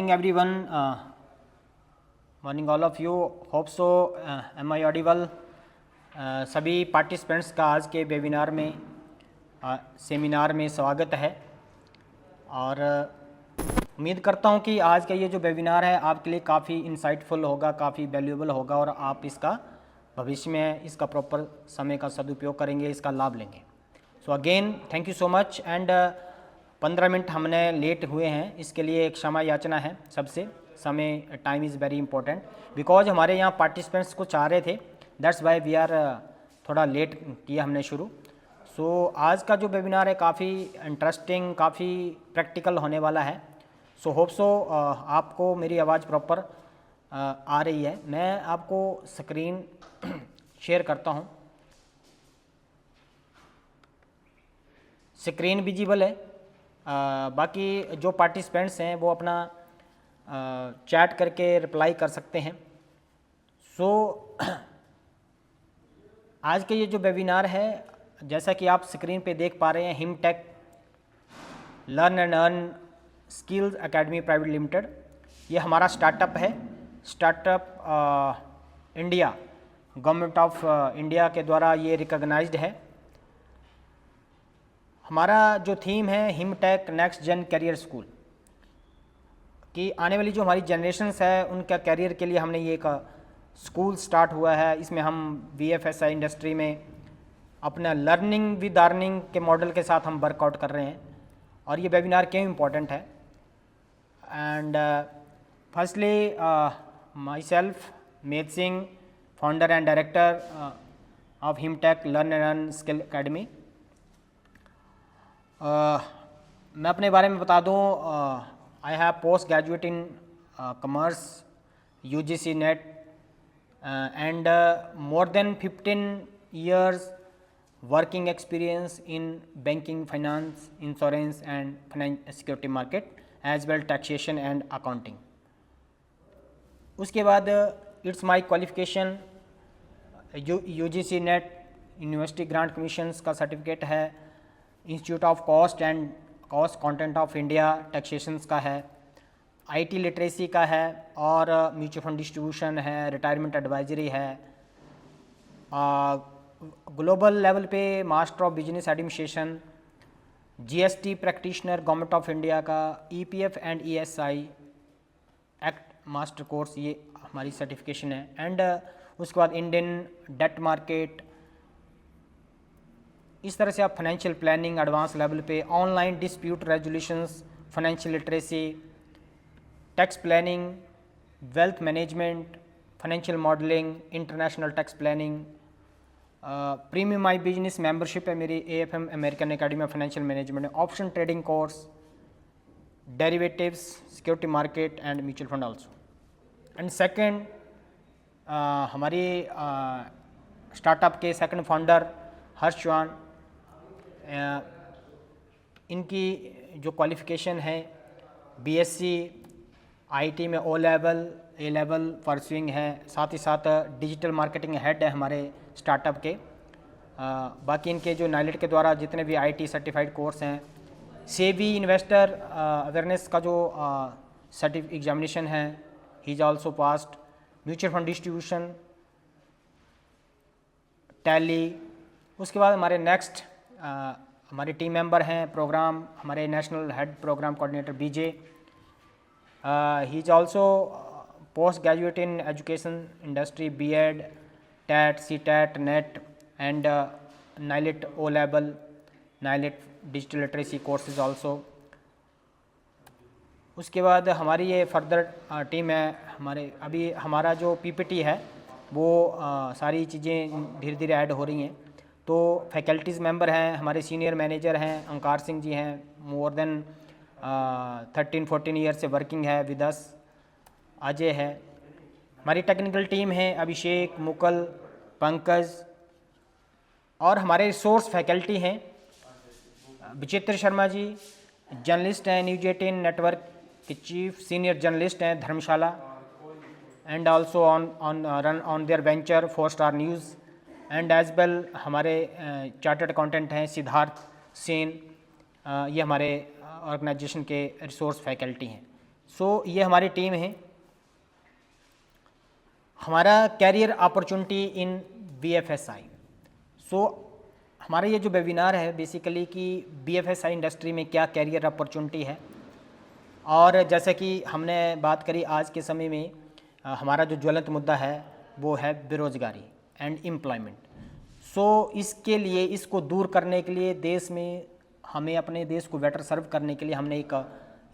morning everyone. Morning all of you. Hope so. Am I audible? सभी participants का आज के वेबिनार में सेमिनार में स्वागत है और उम्मीद करता हूं कि आज का ये जो वेबिनार है आपके लिए काफ़ी इंसाइटफुल होगा, काफ़ी वैल्यूएबल होगा और आप इसका भविष्य में इसका प्रॉपर समय का सदुपयोग करेंगे, इसका लाभ लेंगे। So again thank you so much and 15 minute हमने लेट हुए हैं, इसके लिए एक क्षमा याचना है सबसे। समय time is very important because हमारे यहाँ पार्टिसिपेंट्स कुछ आ रहे थे, दैट्स वाई वी आर थोड़ा लेट किया हमने शुरू। सो आज का जो वेबिनार है काफ़ी इंटरेस्टिंग, काफ़ी प्रैक्टिकल होने वाला है। सो होप सो आपको मेरी आवाज़ प्रॉपर आ रही है। मैं आपको स्क्रीन शेयर करता हूँ। स्क्रीन विजिबल है। बाकी जो पार्टिसिपेंट्स हैं वो अपना चैट करके रिप्लाई कर सकते हैं। सो आज के ये जो वेबिनार है, जैसा कि आप स्क्रीन पे देख पा रहे हैं, Himtech learn and earn skills academy private limited, ये हमारा स्टार्टअप है। Startup India, government of India के द्वारा ये रिकॉग्नाइज्ड है। हमारा जो थीम है Himtech next gen career school, कि आने वाली जो हमारी जनरेशन्स है उनका करियर के लिए हमने ये एक स्कूल स्टार्ट हुआ है। इसमें हम VFSI इंडस्ट्री में अपना लर्निंग विद अर्निंग के मॉडल के साथ हम वर्कआउट कर रहे हैं। और ये वेबिनार क्यों इम्पोर्टेंट है? And firstly myself Med Singh, founder and director of Himtech learn and earn skill academy. मैं अपने बारे में बता दूं, I have post graduate in commerce UGC net and more than 15 years working experience in banking, finance, insurance and financial security market as well taxation and accounting. उसके बाद it's my qualification UGC net university grant commissions का certificate है, institute of cost content of India taxations का है, IT literacy का है और mutual fund distribution है, रिटायरमेंट एडवाइजरी है। ग्लोबल लेवल पे master of business administration, GST practitioner government of India का, EPF and ESI act master course, ये हमारी सर्टिफिकेशन है। एंड उसके बाद इंडियन डेट मार्केट। इस तरह से आप फाइनेंशियल प्लानिंग एडवांस लेवल पे, online dispute resolutions, financial literacy, tax planning, wealth management, financial modelling, international tax planning, premium my business membership है मेरी AFM American academy of financial management, option trading course, derivatives, security market and mutual fund also. And second, हमारी startup के second founder हर्ष चौहान, इनकी जो qualification है BSc IT में O level A level pursuing है, साथ ही साथ डिजिटल मार्केटिंग हेड है हमारे स्टार्टअप के। बाकी इनके जो नाइलेट के द्वारा जितने भी IT सर्टिफाइड कोर्स हैं, सेबी इन्वेस्टर अवेयरनेस का जो सर्टिफिकेट एग्जामिनेशन है, he is also passed, mutual fund distribution, Tally. उसके बाद हमारे नेक्स्ट हमारे टीम मेंबर हैं प्रोग्राम, हमारे national head program coordinator BJ, he is also post graduate in education industry, B.Ed, TET, CTET, NET and NIELIT O level, NIELIT digital literacy courses also. उसके बाद हमारी ये फर्दर टीम है। अभी हमारा जो PPT है वो सारी चीज़ें धीरे धीरे ऐड हो रही हैं। तो फैकल्टीज़ मेंबर हैं, हमारे सीनियर मैनेजर हैं, अंकार सिंह जी हैं, मोर देन 13-14 ईयर से वर्किंग है विद अस। अजय है। हमारी टेक्निकल टीम है अभिषेक, मुकुल, पंकज। और हमारे रिसोर्स फैकल्टी हैं विचित्र शर्मा जी, जर्नलिस्ट हैं, न्यूज18 नेटवर्क के चीफ सीनियर जर्नलिस्ट हैं Dharamshala, and also on their venture 4 star news and as well हमारे चार्टर्ड अकाउंटेंट हैं सिद्धार्थ सेन। ये हमारे ऑर्गेनाइजेशन के रिसोर्स फैकल्टी हैं। सो ये हमारी टीम है। हमारा कैरियर अपॉर्चुनिटी इन BFSI। सो हमारा ये जो वेबिनार है बेसिकली कि BFSI इंडस्ट्री में क्या कैरियर अपॉर्चुनिटी है, और जैसे कि हमने बात करी आज के समय में हमारा जो ज्वलंत मुद्दा है वो है बेरोज़गारी एंड एम्प्लॉयमेंट। सो इसके लिए, इसको दूर करने के लिए देश में हमें अपने देश को बेटर सर्व करने के लिए हमने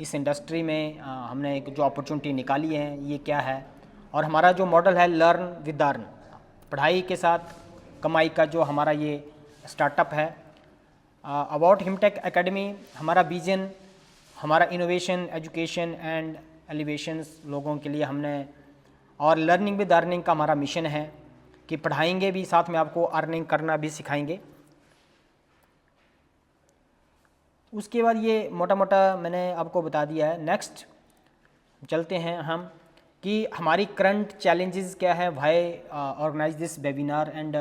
इस इंडस्ट्री में हमने एक जो अपॉर्चुनिटी निकाली है ये क्या है, और हमारा जो मॉडल है लर्न विद अर्न, पढ़ाई के साथ कमाई का जो हमारा ये स्टार्टअप है। अबाउट हिमटेक एकेडमी हमारा विजन, हमारा इनोवेशन, एजुकेशन एंड एलिवेशंस लोगों के लिए हमने, और लर्निंग विद अर्निंग का हमारा मिशन है कि पढ़ाएंगे भी, साथ में आपको अर्निंग करना भी सिखाएंगे। उसके बाद ये मोटा मोटा मैंने आपको बता दिया है। नेक्स्ट चलते हैं हम कि हमारी करंट चैलेंजेस क्या है, why organise this webinar and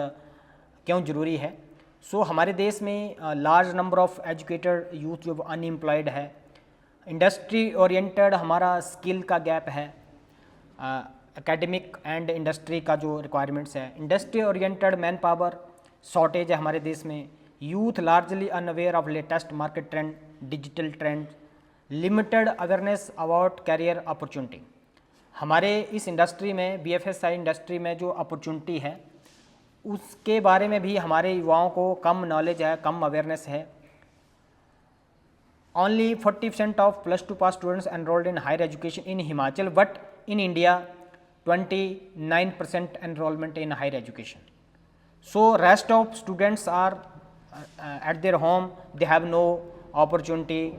क्यों ज़रूरी है। सो हमारे देश में large number of educated youth जो अनएम्प्लॉयड है, इंडस्ट्री ओरिएंटेड हमारा स्किल का गैप है, एकेडमिक एंड इंडस्ट्री का जो रिक्वायरमेंट्स है, industry oriented man power shortage है हमारे देश में, youth largely unaware of latest market trend, digital trend, limited awareness about career opportunity. हमारे इस इंडस्ट्री में BFSI इंडस्ट्री में जो अपॉर्चुनिटी है उसके बारे में भी हमारे युवाओं को कम नॉलेज है, कम अवेयरनेस है। Only 40% of +2 pass students enrolled in higher education in Himachal, but in India 29% enrollment in higher education. So rest of students are at their home, they have no opportunity,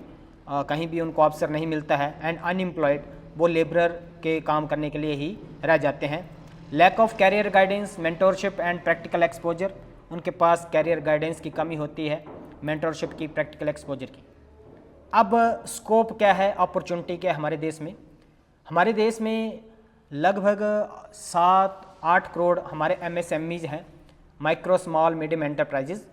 कहीं भी उनको अवसर नहीं मिलता है, एंड अनएम्प्लॉयड, वो labourer के काम करने के लिए ही रह जाते हैं। Lack of career guidance, mentorship and practical exposure, उनके पास कैरियर गाइडेंस की कमी होती है, मेंटोरशिप की, प्रैक्टिकल एक्सपोजर की। अब स्कोप क्या है, अपॉर्चुनिटी क्या है हमारे देश में। हमारे देश में लगभग 7-8 करोड़ हमारे MSMEs हैं, माइक्रो स्मॉल मीडियम एंटरप्राइजेज,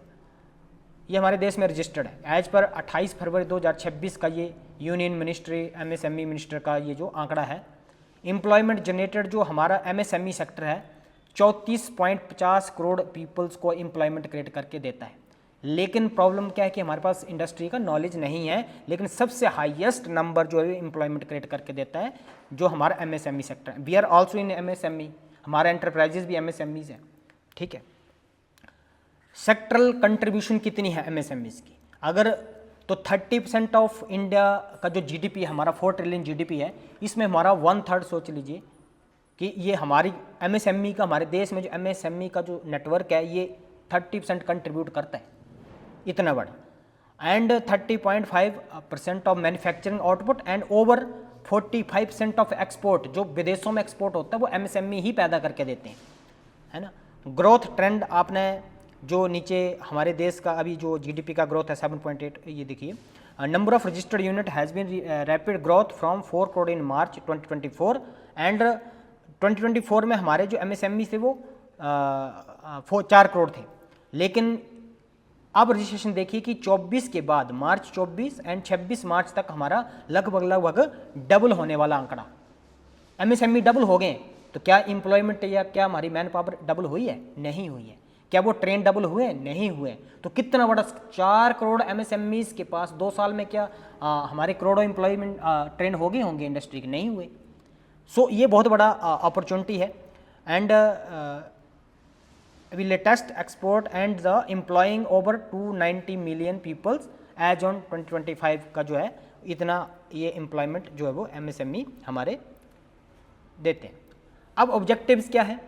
ये हमारे देश में रजिस्टर्ड है। एज पर 28 फरवरी 2026 का ये यूनियन मिनिस्ट्री MSME मिनिस्टर का ये जो आंकड़ा है। एम्प्लॉयमेंट जनरेटेड जो हमारा MSME सेक्टर है 34.50 करोड़ पीपल्स को एम्प्लॉयमेंट क्रिएट करके देता है। लेकिन प्रॉब्लम क्या है कि हमारे पास इंडस्ट्री का नॉलेज नहीं है, लेकिन सबसे हाईएस्ट नंबर जो है एम्प्लॉयमेंट क्रिएट करके देता है जो हमारा MSME सेक्टर है। We are also in MSME, हमारा एंटरप्राइजेज भी MSMEs है, ठीक है। सेक्टरल कंट्रीब्यूशन कितनी है MSMEs की, अगर तो 30% ऑफ इंडिया का जो GDP है हमारा 4 ट्रिलियन GDP है, इसमें हमारा 1/3 सोच लीजिए कि ये हमारी MSME का, हमारे देश में जो MSME का जो नेटवर्क है ये 30% कंट्रीब्यूट करता है, इतना बड़ा। And 30.5% of manufacturing output and over 45% of export, जो विदेशों में एक्सपोर्ट होता है वो MSME ही पैदा करके देते हैं, है ना। ग्रोथ ट्रेंड आपने जो नीचे हमारे देश का अभी जो GDP का ग्रोथ है 7.8, ये देखिए। Number of registered unit has been rapid growth from 4 crore in March 2024 and 2024 में हमारे जो MSME थे वो 4 करोड़ थे। लेकिन अब रजिस्ट्रेशन देखिए कि 24 के बाद, मार्च 24 एंड 26 मार्च तक हमारा लगभग डबल होने वाला आंकड़ा, MSME डबल हो गए। तो क्या एम्प्लॉयमेंट या क्या हमारी मैन पावर डबल हुई है? नहीं हुई है। क्या वो ट्रेन डबल हुए? नहीं हुए। तो कितना बड़ा 4 करोड़ MSMEs के पास 2 साल में क्या हमारे करोड़ों एम्प्लॉयमेंट ट्रेन हो गए होंगे इंडस्ट्री के? नहीं हुए। सो ये बहुत बड़ा अपॉर्चुनिटी है। And we latest export and the employing over 290 million peoples as on 2025 का जो है इतना ये एम्प्लॉयमेंट जो है वो MSME हमारे देते हैं। अब ऑब्जेक्टिव्स क्या है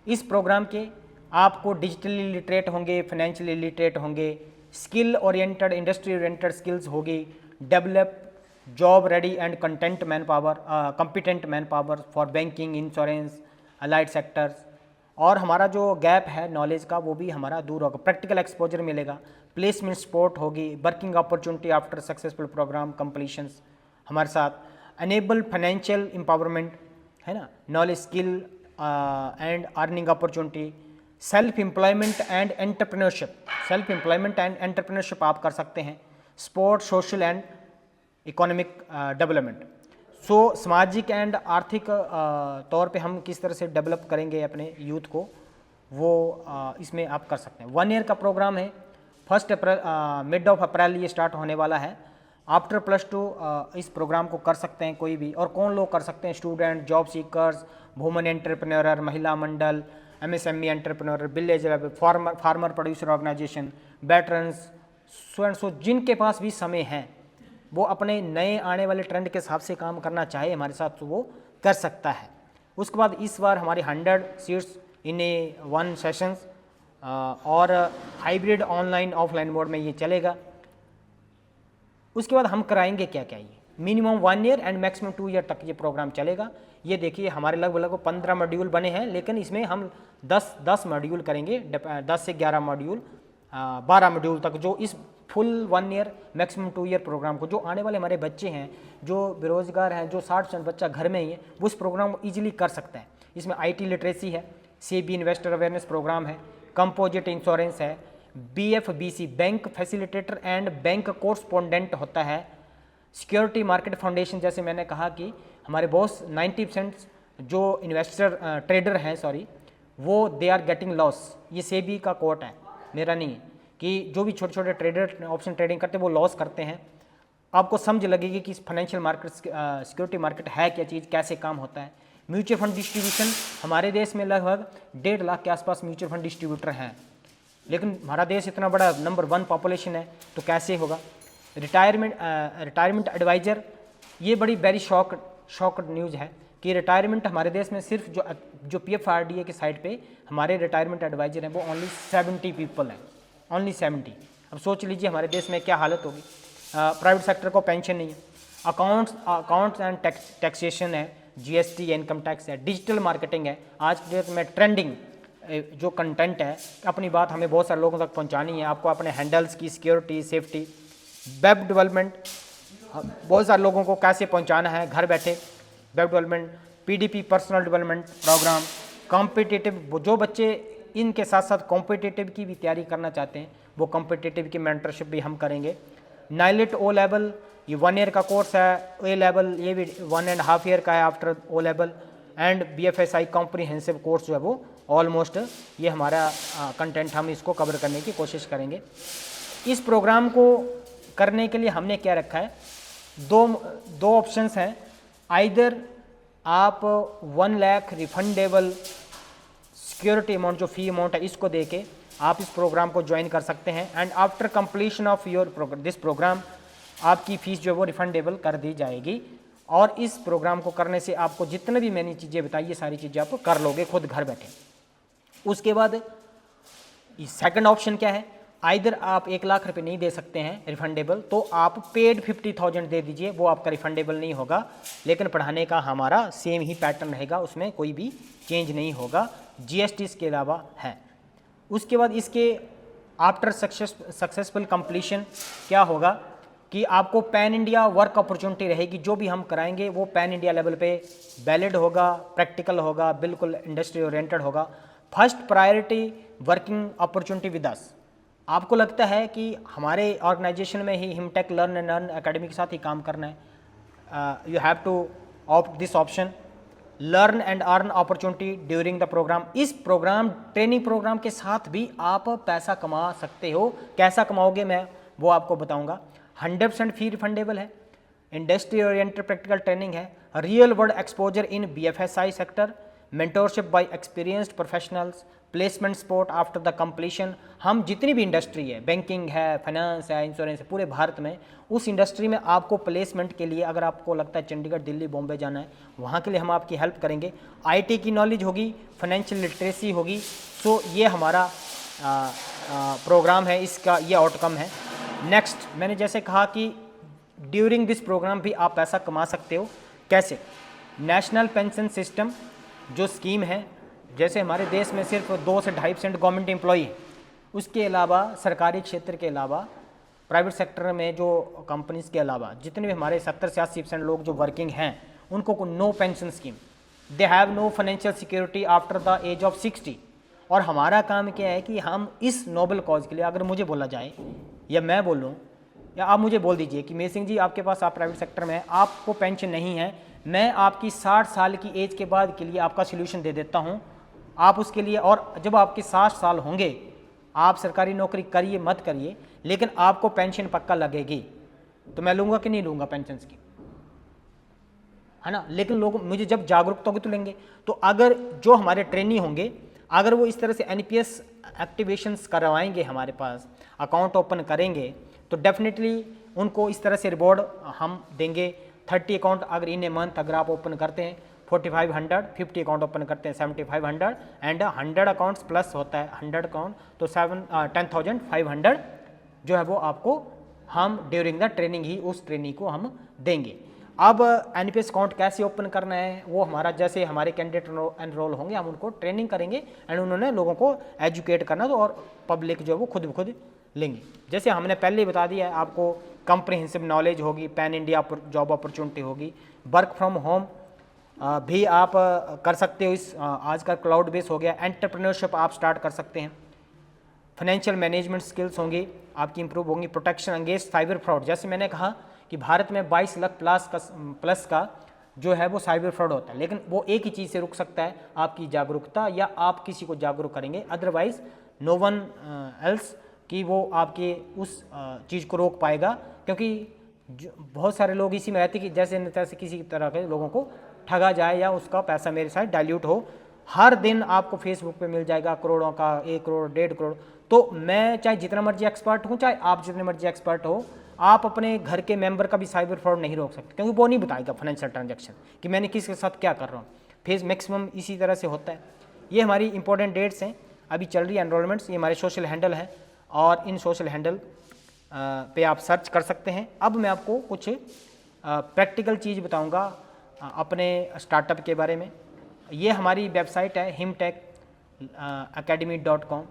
इस प्रोग्राम के? आपको डिजिटली लिटरेट होंगे, फाइनेंशियली लिटरेट होंगे, skill oriented, industry oriented skills होगी, develop job ready and content man power, competent man power for banking, insurance, allied sectors. और हमारा जो गैप है नॉलेज का वो भी हमारा दूर होगा, प्रैक्टिकल एक्सपोजर मिलेगा, प्लेसमेंट सपोर्ट होगी, working opportunity after successful programme completions हमारे साथ, अनेबल फाइनेंशियल एम्पावरमेंट, है ना, knowledge skill and earning opportunity, self employment and entrepreneurship, self employment and entrepreneurship आप कर सकते हैं, sport, social and economic development. So सामाजिक एंड आर्थिक तौर पे हम किस तरह से डेवलप करेंगे अपने यूथ को, वो इसमें आप कर सकते हैं। 1 ईयर का प्रोग्राम है, 1 अप्रैल मिड ऑफ अप्रैल ये स्टार्ट होने वाला है। आफ्टर +2 इस प्रोग्राम को कर सकते हैं कोई भी। और कौन लोग कर सकते हैं? Student, job seekers, women entrepreneur, महिला मंडल, MSME entrepreneur, village level, farmer producer organisation, veterans, so and so. जिनके पास भी समय है, वो अपने नए आने वाले ट्रेंड के हिसाब से काम करना चाहे हमारे साथ, तो वो कर सकता है। उसके बाद इस बार हमारी 100 सीट्स इन ए 1 सेशंस और हाइब्रिड ऑनलाइन ऑफलाइन मोड में ये चलेगा। उसके बाद हम कराएंगे क्या क्या? ये minimum 1 year and maximum 2 year तक ये प्रोग्राम चलेगा। ये देखिए हमारे लगभग 15 मॉड्यूल बने हैं, लेकिन इसमें हम 10 मॉड्यूल करेंगे, 10 से 11 मॉड्यूल, 12 मॉड्यूल तक, जो इस full 1 year maximum 2 year program को, जो आने वाले हमारे बच्चे हैं, जो बेरोजगार हैं, जो 60% बच्चा घर में ही है, वो इस प्रोग्राम को ईजिली कर सकता है। इसमें IT लिटरेसी है, CB इन्वेस्टर अवेयरनेस प्रोग्राम है, कंपोजिट इंश्योरेंस है, BFBC bank facilitator and bank correspondent होता है, सिक्योरिटी मार्केट फाउंडेशन। जैसे मैंने कहा कि हमारे बहुत 90% जो इन्वेस्टर ट्रेडर हैं वो दे आर गेटिंग लॉस। ये सेबी का कोट है, मेरा नहीं है, कि जो भी छोटे छोटे ट्रेडर ऑप्शन ट्रेडिंग करते हैं वो लॉस करते हैं। आपको समझ लगेगी कि फाइनेंशियल मार्केट, सिक्योरिटी मार्केट है क्या चीज़, कैसे काम होता है। म्यूचुअल फंड डिस्ट्रीब्यूशन, हमारे देश में लगभग 1.5 लाख के आसपास म्यूचुअल फंड डिस्ट्रीब्यूटर हैं, लेकिन हमारा देश इतना बड़ा नंबर 1 पॉपुलेशन है, तो कैसे होगा। रिटायरमेंट एडवाइज़र, ये बड़ी वेरी शॉक न्यूज़ है कि रिटायरमेंट हमारे देश में सिर्फ जो PFRDA के साइड पे हमारे रिटायरमेंट एडवाइज़र हैं वो ओनली 70 पीपल हैं, ओनली 70। अब सोच लीजिए हमारे देश में क्या हालत होगी। प्राइवेट सेक्टर को पेंशन नहीं है, अकाउंट्स एंड टैक्सेशन है, GST है, इनकम टैक्स है, डिजिटल मार्केटिंग है। आज के डेट में ट्रेंडिंग जो कंटेंट है, अपनी बात हमें बहुत सारे लोगों तक पहुंचानी है, आपको अपने हैंडल्स की सिक्योरिटी, सेफ्टी, वेब डेवलपमेंट, बहुत सारे लोगों को कैसे पहुंचाना है घर बैठे, web development, PDP personal development program, competitive, जो बच्चे इनके साथ साथ कॉम्पिटिटिव की भी तैयारी करना चाहते हैं, वो कॉम्पिटिटिव की मेंटरशिप भी हम करेंगे। नाइलेट O लेवल, ये 1 ईयर का कोर्स है, A लेवल ये भी 1.5 ईयर का है after O level, and BFSI comprehensive course जो है वो ऑलमोस्ट ये हमारा कंटेंट, हम इसको कवर करने की कोशिश करेंगे। इस प्रोग्राम को करने के लिए हमने क्या रखा है, दो ऑप्शंस हैं। आइदर आप 1 लाख रिफंडेबल सिक्योरिटी अमाउंट, जो फी अमाउंट है, इसको दे के आप इस प्रोग्राम को ज्वाइन कर सकते हैं, and after completion of this program आपकी फ़ीस जो है वो रिफंडेबल कर दी जाएगी। और इस प्रोग्राम को करने से आपको जितने भी मैंने चीज़ें बताई, ये सारी चीज़ें आप कर लोगे खुद घर बैठे। उसके बाद सेकंड ऑप्शन क्या है, आइदर आप 1 लाख रुपए नहीं दे सकते हैं रिफंडेबल, तो आप पेड 50,000 दे दीजिए, वो आपका रिफंडेबल नहीं होगा, लेकिन पढ़ाने का हमारा सेम ही पैटर्न रहेगा, उसमें कोई भी चेंज नहीं होगा, GST इसके अलावा है। उसके बाद इसके आफ्टर सक्सेसफुल कंप्लीशन क्या होगा कि आपको पैन इंडिया वर्क अपॉर्चुनिटी रहेगी। जो भी हम कराएंगे वो पैन इंडिया लेवल पे वैलिड होगा, प्रैक्टिकल होगा, बिल्कुल इंडस्ट्री ओरिएंटेड होगा। First priority working opportunity with us. आपको लगता है कि हमारे ऑर्गेनाइजेशन में ही Himtech learn and earn academy के साथ ही काम करना है, you have to opt this option, learn and earn opportunity during the program. इस प्रोग्राम, ट्रेनिंग प्रोग्राम के साथ भी आप पैसा कमा सकते हो। कैसा कमाओगे मैं वो आपको बताऊंगा। 100% फी रिफंडेबल है, इंडस्ट्री ओरिएंटेड प्रैक्टिकल ट्रेनिंग है, real world exposure in BFSI sector, mentorship by experienced professionals, placement support after the completion. हम जितनी भी इंडस्ट्री है, बैंकिंग है, फाइनेंस है, इंश्योरेंस है, पूरे भारत में उस इंडस्ट्री में आपको प्लेसमेंट के लिए, अगर आपको लगता है चंडीगढ़, दिल्ली, बॉम्बे जाना है, वहाँ के लिए हम आपकी हेल्प करेंगे। IT की नॉलेज होगी, फाइनेंशियल लिटरेसी होगी। सो ये हमारा प्रोग्राम है, इसका ये आउटकम है। नेक्स्ट, मैंने जैसे कहा कि ड्यूरिंग दिस प्रोग्राम भी आप पैसा कमा सकते हो। कैसे? नेशनल पेंशन सिस्टम जो स्कीम है, जैसे हमारे देश में सिर्फ 2 से 2.5% गवर्नमेंट एम्प्लॉई है, उसके अलावा सरकारी क्षेत्र के अलावा प्राइवेट सेक्टर में जो कंपनीज़ के अलावा जितने भी हमारे 70 से 80% लोग जो वर्किंग हैं, उनको no pension scheme, they have no financial security after the age of 60। और हमारा काम क्या है कि हम इस नोबल कॉज के लिए, अगर मुझे बोला जाए या मैं बोलूँ या आप मुझे बोल दीजिए कि मेर सिंह जी आपके पास, आप प्राइवेट सेक्टर में हैं, आपको पेंशन नहीं है, मैं आपकी 60 साल की एज के बाद के लिए आपका सोल्यूशन दे देता हूँ। आप उसके लिए, और जब आपके 60 साल होंगे, आप सरकारी नौकरी करिए मत करिए, लेकिन आपको पेंशन पक्का लगेगी। तो मैं लूँगा कि नहीं लूँगा पेंशन की, है ना। लेकिन लोग मुझे जब जागरूकता होगी तो लेंगे। तो अगर जो हमारे ट्रेनी होंगे, अगर वो इस तरह से एनपीएस एक्टिवेशंस करवाएंगे, हमारे पास अकाउंट ओपन करेंगे, तो डेफिनेटली उनको इस तरह से रिवॉर्ड हम देंगे। 30 अकाउंट अगर इन ए मंथ अगर आप ओपन करते हैं 4500, 50 अकाउंट ओपन करते हैं 7500 एंड 100 अकाउंट्स प्लस होता है 100 अकाउंट, तो 10,500 जो है वो आपको हम ड्यूरिंग द ट्रेनिंग ही उस ट्रेनिंग को हम देंगे। अब एनपीएस अकाउंट कैसे ओपन करना है, वो हमारा जैसे हमारे कैंडिडेट एनरोल होंगे, हम उनको ट्रेनिंग करेंगे एंड उन्होंने लोगों को एजुकेट करना, तो और पब्लिक जो है वो खुद ब खुद लेंगे। जैसे हमने पहले ही बता दिया है, आपको कंप्रिहेंसिव नॉलेज होगी, पैन इंडिया जॉब अपॉर्चुनिटी होगी, वर्क फ्रॉम होम भी आप कर सकते हो। इस आज का क्लाउड बेस हो गया, एंटरप्रेन्योरशिप आप स्टार्ट कर सकते हैं, फाइनेंशियल मैनेजमेंट स्किल्स होंगी आपकी इंप्रूव होंगी, प्रोटेक्शन अगेंस्ट साइबर फ्रॉड। जैसे मैंने कहा कि भारत में 22 लाख प्लस का जो है वो साइबर फ्रॉड होता है, लेकिन वो एक ही चीज़ से रुक सकता है, आपकी जागरूकता या आप किसी को जागरूक करेंगे, अदरवाइज नो वन एल्स कि वो आपके उस चीज़ को रोक पाएगा। क्योंकि बहुत सारे लोग इसी में रहते कि जैसे न तैसे किसी तरह के लोगों को ठगा जाए या उसका पैसा मेरे साथ डाइल्यूट हो। हर दिन आपको फेसबुक पे मिल जाएगा करोड़ों का, 1 करोड़ 1.5 करोड़। तो मैं चाहे जितना मर्जी एक्सपर्ट हूँ, चाहे आप जितने मर्जी एक्सपर्ट हो, आप अपने घर के मेंबर का भी साइबर फ्रॉड नहीं रोक सकते, क्योंकि वो नहीं बताएगा फाइनेंशियल ट्रांजैक्शन कि मैंने किसके साथ क्या कर रहा हूँ। फेस मैक्सिमम इसी तरह से होता है। ये हमारी इंपॉर्टेंट डेट्स हैं, अभी चल रही है एनरोलमेंट्स, ये हमारे सोशल हैंडल हैं और इन सोशल हैंडल पे आप सर्च कर सकते हैं। अब मैं आपको कुछ प्रैक्टिकल चीज़ बताऊंगा अपने स्टार्टअप के बारे में। ये हमारी वेबसाइट है himtechacademy.com।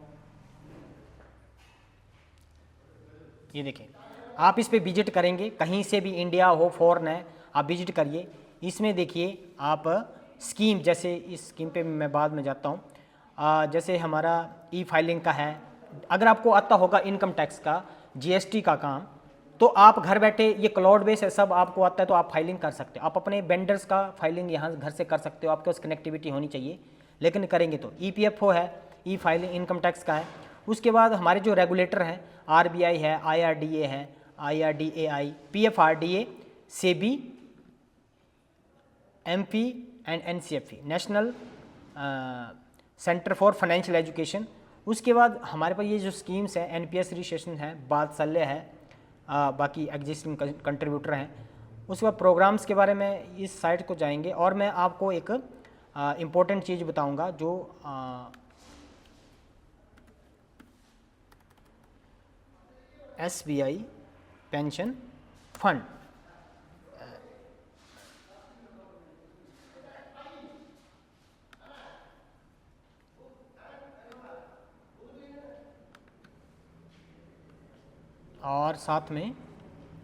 ये देखिए, आप इस पे विजिट करेंगे, कहीं से भी इंडिया हो फॉरेन है, आप विजिट करिए। इसमें देखिए आप स्कीम, जैसे इस स्कीम पे मैं बाद में जाता हूँ। जैसे हमारा ई फाइलिंग का है, अगर आपको आता होगा इनकम टैक्स का, जीएसटी का काम, तो आप घर बैठे, ये क्लाउड बेस है, सब आपको आता है, तो आप फाइलिंग कर सकते हो। आप अपने वेंडर्स का फाइलिंग यहाँ घर से कर सकते हो, आपके पास कनेक्टिविटी होनी चाहिए, लेकिन करेंगे तो ईपीएफओ है, ई फाइलिंग इनकम टैक्स का है। उसके बाद हमारे जो रेगुलेटर हैं, आरबीआई है, आईआरडीए है, IRDAI, PFRDA, SEBI, MP and NCFE, national centre for financial education. उसके बाद हमारे पास ये जो स्कीम्स हैं, एनपीएस रजिस्ट्रेशन है, वात्सल्य है, बाकी एग्जिस्टिंग कंट्रीब्यूटर हैं। उसके बाद प्रोग्राम्स के बारे में इस साइट को जाएंगे और मैं आपको एक इम्पोर्टेंट चीज़ बताऊंगा, जो एसबीआई पेंशन फंड, और साथ में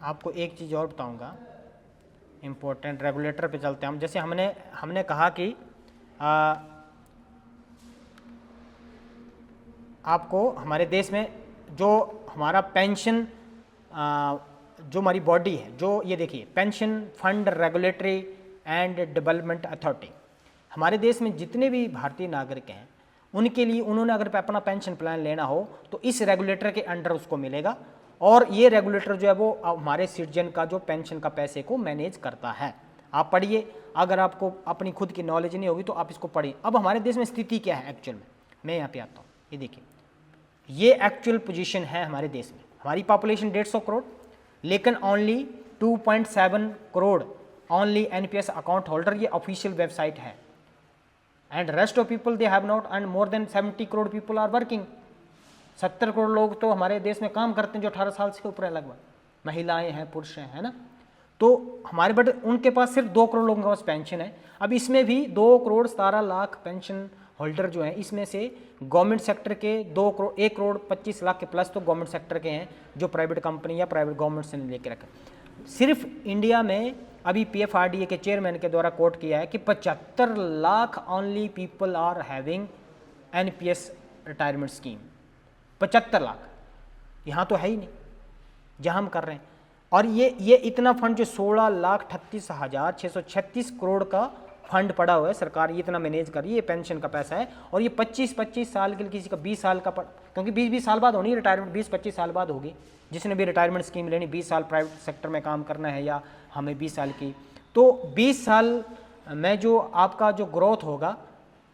आपको एक चीज़ और बताऊंगा इम्पोर्टेंट। रेगुलेटर पे चलते हैं हम। जैसे हमने कहा कि आपको हमारे देश में जो हमारा पेंशन जो हमारी बॉडी है, जो ये देखिए pension fund regulatory and development authority, हमारे देश में जितने भी भारतीय नागरिक हैं उनके लिए, उन्होंने अगर अपना पेंशन प्लान लेना हो तो इस रेगुलेटर के अंडर उसको मिलेगा। और ये रेगुलेटर जो है वो हमारे सिटीजन का जो पेंशन का पैसे को मैनेज करता है। आप पढ़िए, अगर आपको अपनी खुद की नॉलेज नहीं होगी तो आप इसको पढ़िए। अब हमारे देश में स्थिति क्या है एक्चुअल में, मैं यहाँ पे आता हूँ। ये देखिए, ये एक्चुअल पोजीशन है हमारे देश में। हमारी पॉपुलेशन 150 करोड़, लेकिन only 2.7 crore only NPS account holder, ये ऑफिशियल वेबसाइट है। And rest of people they have not, and more than 70 crore people are working. 70 crore लोग तो हमारे देश में काम करते हैं जो 18 साल से ऊपर है, लगभग महिलाएं हैं, पुरुष हैं, है ना। तो हमारे बट उनके पास सिर्फ 2 करोड़ लोगों के पास पेंशन है। अब इसमें भी 2 करोड़ 17 लाख पेंशन होल्डर जो हैं, इसमें से गवर्नमेंट सेक्टर के 1 करोड़ 25 लाख के प्लस तो गवर्नमेंट सेक्टर के हैं, जो प्राइवेट कंपनी या प्राइवेट गवर्नमेंट से लेके रखे। सिर्फ इंडिया में अभी पीएफआरडीए के चेयरमैन के द्वारा कोट किया है कि 75 lakh only people are having NPS retirement scheme. 75 lakh यहाँ तो है ही नहीं जहाँ हम कर रहे हैं। और ये इतना फंड जो 16,38,636 करोड़ का फंड पड़ा हुआ है, सरकार ये इतना मैनेज कर रही है, ये पेंशन का पैसा है। और ये 25-25 साल के लिए, किसी का 20 साल का क्योंकि 20-20 साल बाद होनी है रिटायरमेंट, 20-25 साल बाद होगी। जिसने भी रिटायरमेंट स्कीम लेनी, 20 साल प्राइवेट सेक्टर में काम करना है या हमें 20 साल की, तो 20 साल में जो आपका जो ग्रोथ होगा,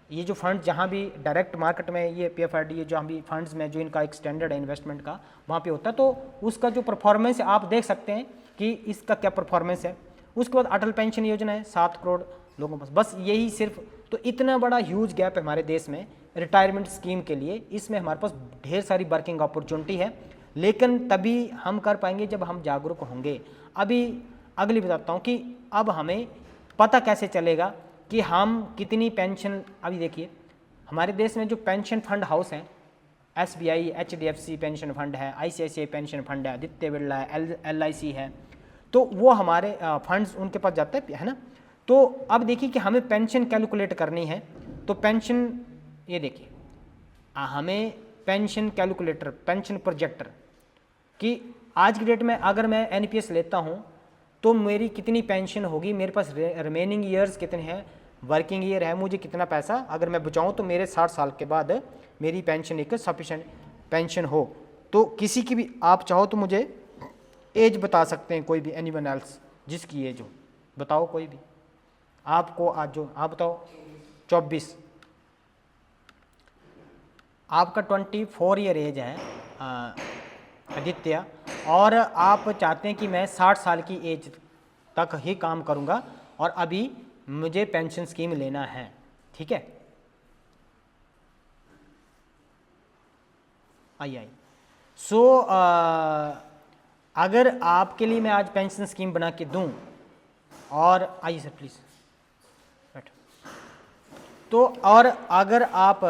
ये जो फंड जहाँ भी डायरेक्ट मार्केट में ये PFRD, ये जहाँ भी फंड्स में जो इनका एक स्टैंडर्ड है इन्वेस्टमेंट का, वहाँ पे होता है, तो उसका जो परफॉर्मेंस है आप देख सकते हैं कि इसका क्या परफॉर्मेंस है। उसके बाद अटल पेंशन योजना है, 7 करोड़ लोगों के पास, बस यही सिर्फ। तो इतना बड़ा ह्यूज गैप है हमारे देश में रिटायरमेंट स्कीम के लिए। इसमें हमारे पास ढेर सारी वर्किंग अपॉर्चुनिटी है, लेकिन तभी हम कर पाएंगे जब हम जागरूक होंगे। अभी अगली बताता हूँ कि अब हमें पता कैसे चलेगा कि हम कितनी पेंशन। अभी देखिए हमारे देश में जो पेंशन फंड हाउस हैं, SBI, HDFC पेंशन फंड है, ICICI पेंशन फंड है, आदित्य बिरला है, LIC है, तो वो हमारे फंड्स उनके पास जाते है ना। तो अब देखिए कि हमें पेंशन कैलकुलेट करनी है, तो पेंशन, ये देखिए हमें पेंशन कैलकुलेटर, पेंशन प्रोजेक्टर कि आज की डेट में अगर मैं NPS लेता हूँ तो मेरी कितनी पेंशन होगी, मेरे पास रिमेनिंग ईयर्स कितने हैं, वर्किंग ईयर है, मुझे कितना पैसा अगर मैं बचाऊँ तो मेरे 60 साल के बाद मेरी पेंशन एक सफिशेंट पेंशन हो। तो किसी की भी आप चाहो तो मुझे एज बता सकते हैं, कोई भी, एनीवन एल्स जिसकी एज हो, बताओ कोई भी आपको। आज जो आप बताओ 24, आपका 24 ईयर एज है आदित्य, और आप चाहते हैं कि मैं 60 साल की एज तक ही काम करूंगा और अभी मुझे पेंशन स्कीम लेना है, ठीक है। आइए सो अगर आपके लिए मैं आज पेंशन स्कीम बना के दूं, और आइए सर प्लीज़ बैठो, तो और अगर आप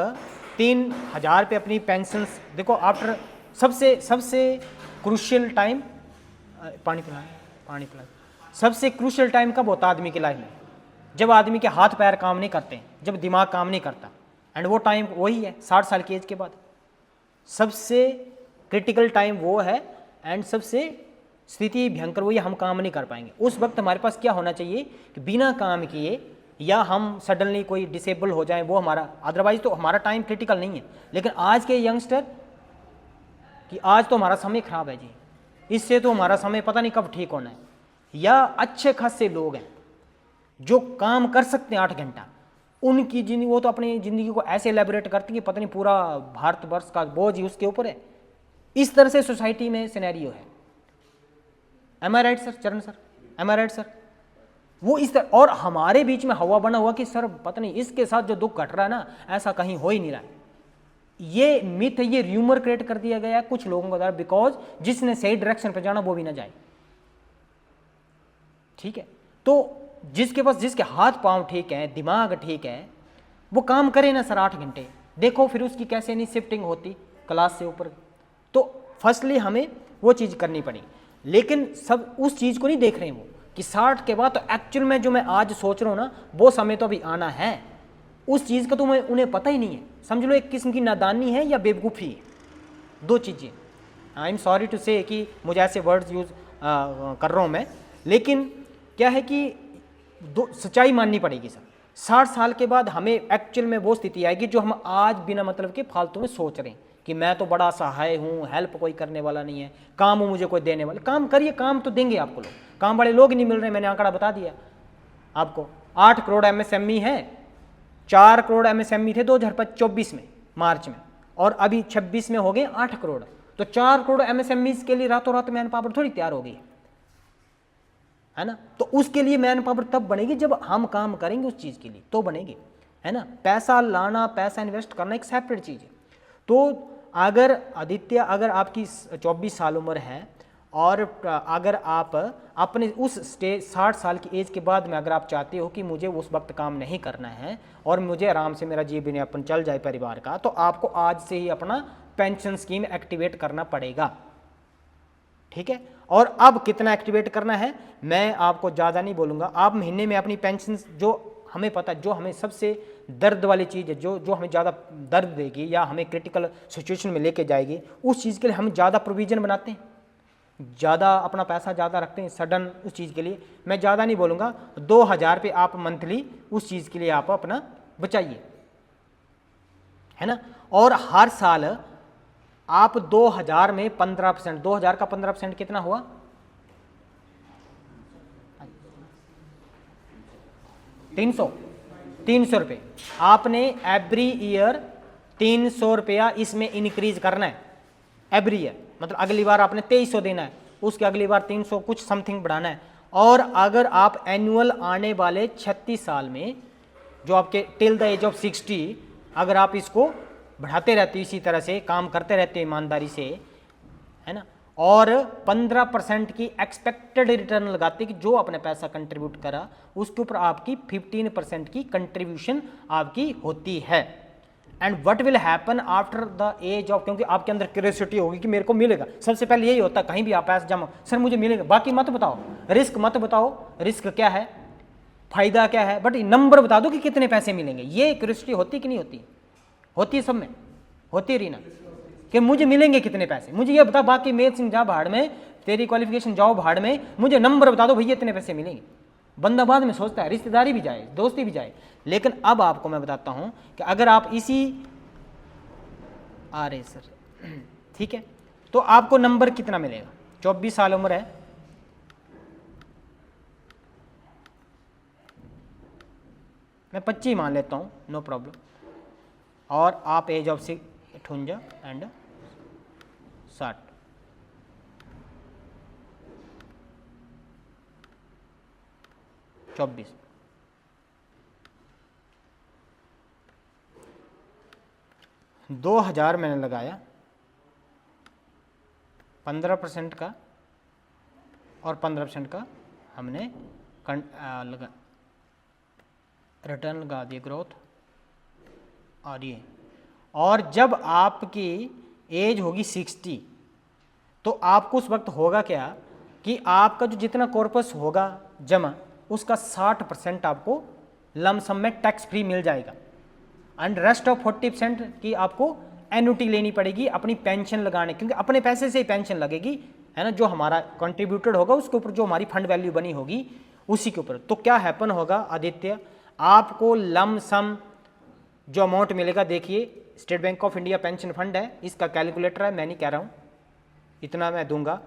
3,000 पे अपनी पेंशन, देखो आफ्टर सबसे क्रूशियल टाइम, पानी पिलाएं, सबसे क्रूशियल टाइम कब होता है आदमी की लाइफ में, जब आदमी के हाथ पैर काम नहीं करते, जब दिमाग काम नहीं करता, एंड वो टाइम वही है 60 साल की एज के बाद। सबसे क्रिटिकल टाइम वो है, एंड सबसे स्थिति भयंकर वही, हम काम नहीं कर पाएंगे। उस वक्त हमारे पास क्या होना चाहिए कि बिना काम किए या हम सडनली कोई डिसेबल हो जाए, वो हमारा, अदरवाइज तो हमारा टाइम क्रिटिकल नहीं है। लेकिन आज के यंगस्टर कि आज तो हमारा समय खराब है जी, इससे तो हमारा समय पता नहीं कब ठीक होना है। या अच्छे खासे लोग हैं जो काम कर सकते हैं 8 घंटा, उनकी जिंदगी, वो तो अपनी ज़िंदगी को ऐसे एलेबोरेट करती है कि पता नहीं पूरा भारतवर्ष का बोझ ही उसके ऊपर है। इस तरह से सोसाइटी में सिनेरियो है। एम आई राइट सर, चरण सर, एम आई राइट सर? वो इस तरह, और हमारे बीच में हवा बना हुआ कि सर पता नहीं इसके साथ जो दुख घट रहा है ना, ऐसा कहीं हो ही नहीं रहा है। ये मिथ, ये र्यूमर क्रिएट कर दिया गया है कुछ लोगों के द्वारा, बिकॉज जिसने सही डायरेक्शन पर जाना वो भी ना जाए, ठीक है। तो जिसके पास, जिसके हाथ पांव ठीक है, दिमाग ठीक है, वो काम करे ना सर 8 घंटे, देखो फिर उसकी कैसे नहीं शिफ्टिंग होती क्लास से ऊपर। तो फर्स्टली हमें वो चीज़ करनी पड़ी, लेकिन सब उस चीज़ को नहीं देख रहे हैं वो कि 60 के बाद तो एक्चुअल में जो मैं आज सोच रहा हूँ ना, वो समय तो अभी आना है। उस चीज़ का तो उन्हें पता ही नहीं है। समझ लो एक किस्म की नादानी है या बेवकूफ़ी है, दो चीज़ें। आई एम सॉरी टू से कि मुझे ऐसे वर्ड्स यूज़ कर रहा हूँ मैं, लेकिन क्या है कि सच्चाई माननी पड़ेगी सर। 60 साल के बाद हमें एक्चुअल में वो स्थिति आएगी जो हम आज बिना मतलब के फालतू में सोच रहे हैं कि मैं तो बड़ा सहाय हूँ, हेल्प कोई करने वाला नहीं है, काम मुझे कोई देने वाला। काम करिए, काम तो देंगे आपको लोग, काम वाले लोग नहीं मिल रहे। मैंने आंकड़ा बता दिया आपको, 8 करोड़ MSME है, 4 करोड़ MSME थे 2024 में मार्च में, और अभी 26 में हो गए 8 करोड़। तो 4 करोड़ MSMEs के लिए रातों रात मैन पावर थोड़ी तैयार हो गई है ना। तो उसके लिए मैन पावर तब बनेगी जब हम काम करेंगे उस चीज़ के लिए, तो बनेगी, है ना। पैसा लाना, पैसा इन्वेस्ट करना एक सेपरेट चीज़ है। तो अगर आदित्य, अगर आपकी 24 साल उम्र है और अगर आप अपने उस स्टेज 60 साल की एज के बाद में अगर आप चाहते हो कि मुझे उस वक्त काम नहीं करना है और मुझे आराम से मेरा जीवन यापन चल जाए परिवार का, तो आपको आज से ही अपना पेंशन स्कीम एक्टिवेट करना पड़ेगा, ठीक है। और अब कितना एक्टिवेट करना है मैं आपको ज़्यादा नहीं बोलूँगा। आप महीने में अपनी पेंशन, जो हमें पता, जो हमें सबसे दर्द वाली चीज़ है, जो हमें ज़्यादा दर्द देगी या हमें क्रिटिकल सिचुएशन में लेके जाएगी, उस चीज़ के लिए हम ज़्यादा प्रोविज़न बनाते हैं। ज़्यादा अपना पैसा ज़्यादा रखते हैं सडन उस चीज़ के लिए, मैं ज़्यादा नहीं बोलूँगा, 2000 पे आप मंथली उस चीज़ के लिए आप अपना बचाइए, है ना। और हर साल आप 2000 में 15%, 2000 का 15% कितना हुआ? 300 रुपये। आपने एवरी ईयर 300 रुपया इसमें इंक्रीज करना है एवरी ईयर, मतलब अगली बार आपने 2300 देना है, उसके अगली बार 300 कुछ समथिंग बढ़ाना है। और अगर आप एनुअल आने वाले 36 साल में जो आपके टिल द एज ऑफ 60 अगर आप इसको बढ़ाते रहते हो, इसी तरह से काम करते रहते हो ईमानदारी से, है ना, और 15% की एक्सपेक्टेड रिटर्न लगाते कि जो आपने पैसा कंट्रीब्यूट करा उसके ऊपर आपकी 15% की कंट्रीब्यूशन आपकी होती है। And what will happen after the age of, क्योंकि आपके अंदर क्यूरियोसिटी होगी कि मेरे को मिलेगा, सबसे पहले यही होता है कहीं भी आप पैसा जमा, सर मुझे मिलेगा, बाकी मत बताओ, रिस्क मत बताओ, रिस्क क्या है, फायदा क्या है, बट नंबर बता दो कि कितने पैसे मिलेंगे। ये क्यूरियोसिटी होती कि नहीं होती? होती है सब में, होती है रीना, कि मुझे मिलेंगे कितने पैसे, मुझे ये बता, बाकी मेल सिंह जा भाड़ में, तेरी क्वालिफिकेशन जाओ भाड़ में, मुझे नंबर बता दो भैया इतने पैसे मिलेंगे। बंदा बाद में सोचता है, रिश्तेदारी भी जाए, दोस्ती भी जाए। लेकिन अब आपको मैं बताता हूं कि अगर आप इसी आ रहे सर ठीक है, तो आपको नंबर कितना मिलेगा? 24 साल उम्र है, मैं 25 मान लेता हूं, नो प्रॉब्लम, और आप एज ऑफ 58 एंड 60, चौबीस, 2000 मैंने लगाया, 15% का और 15% का हमने लगा रिटर्न लगा दिए, ग्रोथ और ये। और जब आपकी एज होगी 60 तो आपको उस वक्त होगा क्या कि आपका जो जितना कॉर्पस होगा जमा उसका 60% आपको लमसम में टैक्स फ्री मिल जाएगा, एंड रेस्ट ऑफ 40% की आपको एन्युटी लेनी पड़ेगी अपनी पेंशन लगाने, क्योंकि अपने पैसे से ही पेंशन लगेगी, है ना, जो हमारा कंट्रीब्यूटेड होगा उसके ऊपर जो हमारी फंड वैल्यू बनी होगी उसी के ऊपर। तो क्या हैपन होगा आदित्य, आपको लमसम जो अमाउंट मिलेगा, देखिए state bank of India pension fund है, इसका कैलकुलेटर है, मैं नहीं कह रहा हूँ, इतना मैं दूंगा।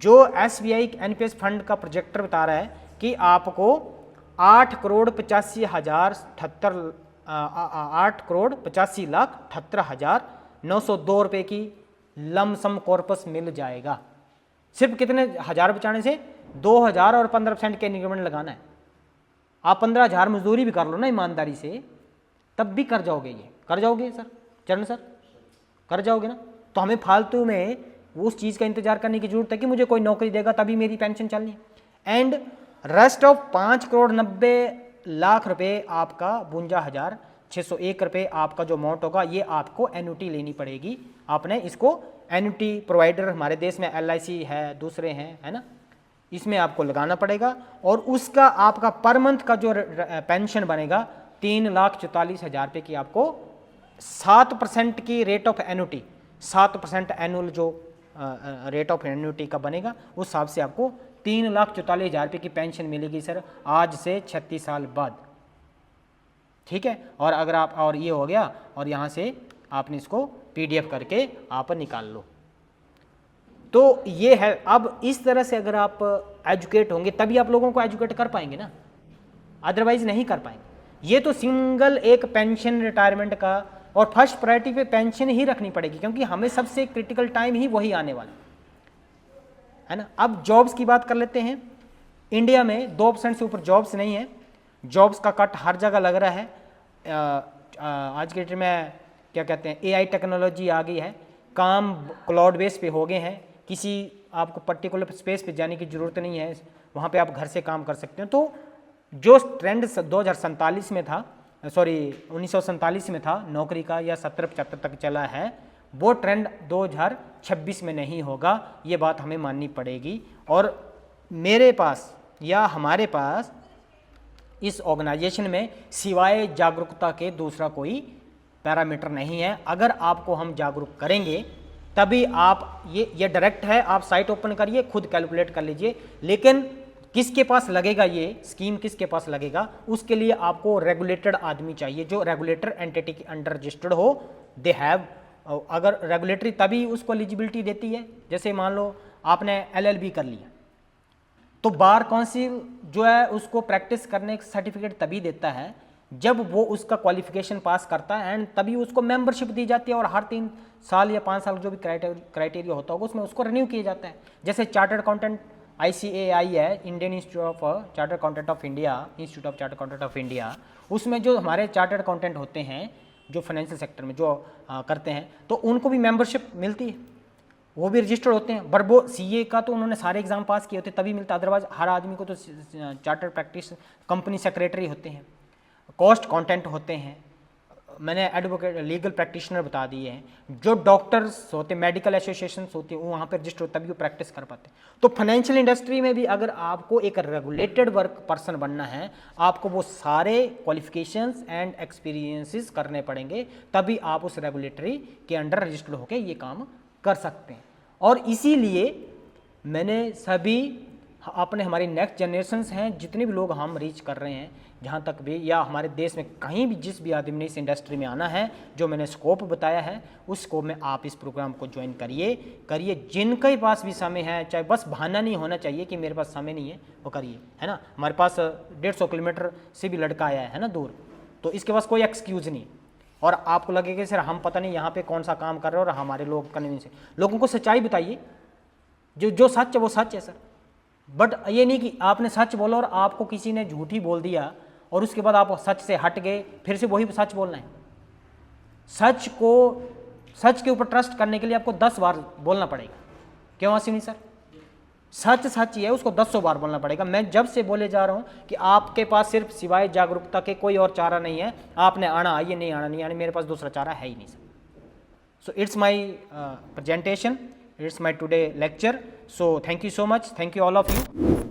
जो SBI NPS फंड का प्रोजेक्टर बता रहा है कि आपको 8,85,78,902 रुपये की लमसम कॉर्पस मिल जाएगा। सिर्फ कितने हजार बचाने से? 2000 और 15% के इंक्रीमेंट लगाना है। आप 15,000 मजदूरी भी कर लो ना ईमानदारी से, तब भी कर जाओगे, ये कर जाओगे सर, चरण सर कर जाओगे ना। तो हमें फालतू में उस चीज़ का इंतजार करने की जरूरत है कि मुझे कोई नौकरी देगा तभी मेरी पेंशन चलनी है। एंड रेस्ट ऑफ 5,90,00,000 रुपये आपका 52,601 रुपये आपका जो अमाउंट होगा, ये आपको एन्युटी लेनी पड़ेगी। आपने इसको एन्युटी प्रोवाइडर हमारे देश में LIC है, दूसरे हैं, है ना, इसमें आपको लगाना पड़ेगा। और उसका आपका पर मंथ का जो पेंशन बनेगा 3,44,000 रुपये की आपको 7% की रेट ऑफ एन्युटी, 7% एनुअल जो रेट ऑफ एन्युटी का बनेगा उस हिसाब से आपको 3,44,000 रुपये की पेंशन मिलेगी सर, आज से 36 साल बाद, ठीक है। और अगर आप, और ये हो गया, और यहाँ से आपने इसको PDF करके आप निकाल लो। तो ये है। अब इस तरह से अगर आप एजुकेट होंगे तभी आप लोगों को एजुकेट कर पाएंगे ना, अदरवाइज नहीं कर पाएंगे। ये तो सिंगल एक पेंशन रिटायरमेंट का, और फर्स्ट प्रायोरिटी पे पेंशन ही रखनी पड़ेगी, क्योंकि हमें सबसे क्रिटिकल टाइम ही वही आने वाला है ना। अब जॉब्स की बात कर लेते हैं। इंडिया में 2% से ऊपर जॉब्स नहीं है, जॉब्स का कट हर जगह लग रहा है। आज के डेट में क्या कहते हैं, AI टेक्नोलॉजी आ गई है, काम क्लाउड बेस पे हो गए हैं, किसी आपको पर्टिकुलर स्पेस पे जाने की ज़रूरत नहीं है, वहाँ पे आप घर से काम कर सकते हैं। तो जो ट्रेंड 2047 में था, सॉरी 1947 में था नौकरी का, या 70-75 तक चला है, वो ट्रेंड 2026 में नहीं होगा, ये बात हमें माननी पड़ेगी। और मेरे पास या हमारे पास इस ऑर्गेनाइजेशन में सिवाय जागरूकता के दूसरा कोई पैरामीटर नहीं है। अगर आपको हम जागरूक करेंगे तभी आप ये डायरेक्ट है, आप साइट ओपन करिए, खुद कैलकुलेट कर लीजिए। लेकिन किसके पास लगेगा, ये स्कीम किसके पास लगेगा, उसके लिए आपको रेगुलेटेड आदमी चाहिए, जो रेगुलेटर एंटिटी के अंडर रजिस्टर्ड हो। दे हैव, अगर रेगुलेटरी तभी उसको एलिजिबिलिटी देती है। जैसे मान लो आपने LLB कर लिया, तो बार काउंसिल जो है उसको प्रैक्टिस करने का सर्टिफिकेट तभी देता है जब वो उसका क्वालिफिकेशन पास करता है, एंड तभी उसको मेंबरशिप दी जाती है, और हर 3 साल या 5 साल जो भी क्राइटेरिया होता होगा उसमें उसको रिन्यू किया जाता है। जैसे चार्टर्ड अकाउंटेंट ICAI है, Indian institute of chartered accountant of India, institute of chartered accountant of India, उसमें जो हमारे चार्टर्ड अकाउंटेंट होते हैं जो फाइनेंशियल सेक्टर में जो करते हैं, तो उनको भी मेंबरशिप मिलती है, वो भी रजिस्टर्ड होते हैं। पर वो CA का तो उन्होंने सारे एग्जाम पास किए होते तभी मिलता, अदरवाइज हर आदमी को तो चार्टर्ड प्रैक्टिस कंपनी सेक्रेटरी होते हैं, कॉस्ट कंटेंट होते हैं, मैंने एडवोकेट लीगल प्रैक्टिशनर बता दिए हैं, जो डॉक्टर्स होते हैं, मेडिकल एसोसिएशंस होती हैं, वो वहाँ पर रजिस्टर तभी वो प्रैक्टिस कर पाते हैं। तो फाइनेंशियल इंडस्ट्री में भी अगर आपको एक रेगुलेटेड वर्क पर्सन बनना है, आपको वो सारे क्वालिफिकेशंस एंड एक्सपीरियंसेस करने पड़ेंगे, तभी आप उस रेगुलेटरी के अंडर रजिस्टर्ड होकर ये काम कर सकते हैं। और इसीलिए मैंने सभी अपने हमारी नेक्स्ट जनरेशन्स हैं, जितने भी लोग हम रीच कर रहे हैं जहाँ तक भी, या हमारे देश में कहीं भी जिस भी आदमी ने इस इंडस्ट्री में आना है, जो मैंने स्कोप बताया है उस स्कोप में आप इस प्रोग्राम को ज्वाइन करिए। जिनके पास भी समय है, चाहे बस बहाना नहीं होना चाहिए कि मेरे पास समय नहीं है, वो करिए, है ना। हमारे पास 150 किलोमीटर से भी लड़का आया है ना दूर, तो इसके पास कोई एक्सक्यूज़ नहीं। और आपको लगेगा सर हम पता नहीं यहाँ पे कौन सा काम कर रहे हो और हमारे लोग कन्वींस से, लोगों को सच्चाई बताइए, जो सच है वो सच है सर। बट ये नहीं कि आपने सच बोला और आपको किसी ने झूठी बोल दिया और उसके बाद आप सच से हट गए, फिर से वही सच बोलना है। सच के ऊपर ट्रस्ट करने के लिए आपको 10 बार बोलना पड़ेगा। क्यों अश्विनी सर? सच ही है, उसको 100 बार बोलना पड़ेगा। मैं जब से बोले जा रहा हूँ कि आपके पास सिर्फ सिवाय जागरूकता के कोई और चारा नहीं है, आपने आना आइए, नहीं आना नहीं आना, मेरे पास दूसरा चारा है ही नहीं sir. So it's my presentation, it's my today lecture. So thank you so much, thank you all of you.